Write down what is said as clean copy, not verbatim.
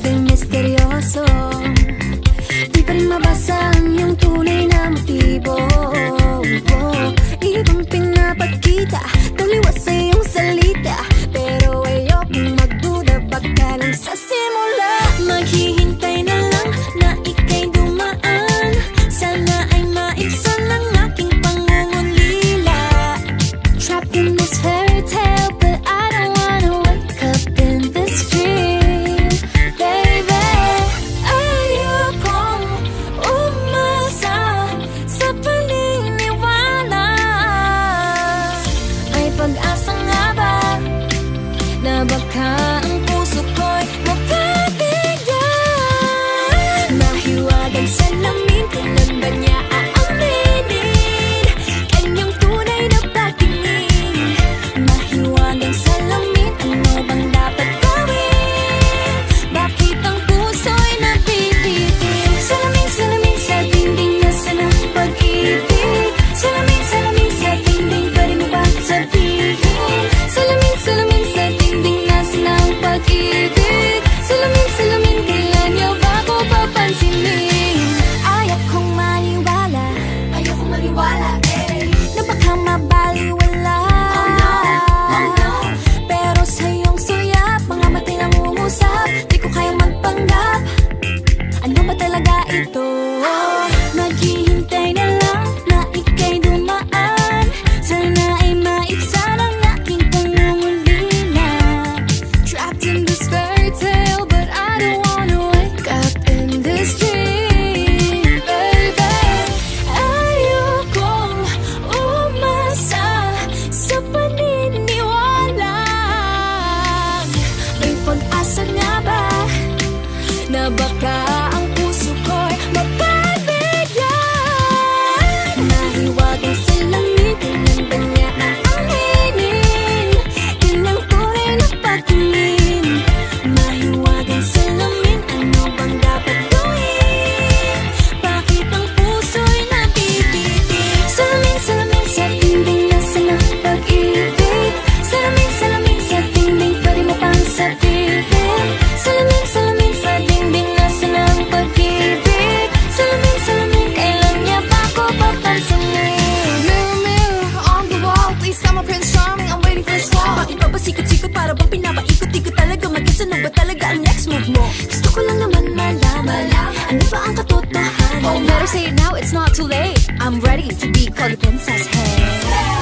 Din misteryoso, di pa rin mabasa ang iyong tunay na motibo. Ibang pinapakita, taliwas sa iyong salita, pero ayokong magduda pagka lang sa simula. Maghihintay na lang na ika'y dumaan, sana ay maibsan ang aking pangungulila. Trapped in this fairy tale, but I don't wanna wake up in this dream. Pag-asa nga ba na baka ang puso ko'y mapabigyan? Mahiwagang salamin, kailan ba niya aaminin kanyang tunay na pagtingin? Mahiwagang salamin, ano bang dapat gawin? Bakit ang puso'y napipitin? Salamin, salamin sa dingding, nasa ng pag-ibig. Salamin, salamin sa dingding, pwede mo ba sabihin? Salamin, salamin sa dingding, nasa ng pag-ibig. Salamin, salamin, kailan niyo ba ko papansinin? Ayokong maniwala, eh, na baka mabaliwala. Oh no, pero sa iyong suyap, mga matay nangungusap, di ko kayang magpanggap. Ano ba talaga ito? Naghihintay na lang na ika'y dumaan, sana ay maibsan ang aking pangungulila. Trapped in this fairy tale, but I don't wanna wake up in this dream, baby. Ayokong umasa sa paniniwala. May pag-asa nga ba na baka ang puso ko'y mapabigyan? Mahiwagang salamin, kailan ba niya aaminin kanyang tunay na pagtingin? Mahiwagang salamin, ano bang dapat gawin? Bakit ang puso'y nabibitin? Salamin, salamin sa dingding, nasa ng pag-ibig. Salamin, salamin sa dingding, pwede mo pang sabihin? Salamin, salamin sa dingding, nasa ng pag-ibig. Salamin, salamin, kailan niya ba ko papansinin? Mirror, mirror on the wall, please tell my Prince Charming I'm waiting for this call. Bakit pa ba sikot-sikot, para bang pinapaikot-ikot talaga? Mag-isa na ba talaga ang next move mo? Gusto ko lang naman malaman, ano ba ang katotohanan? Oh, better say it now, it's not too late. I'm ready to be called a princess, hey.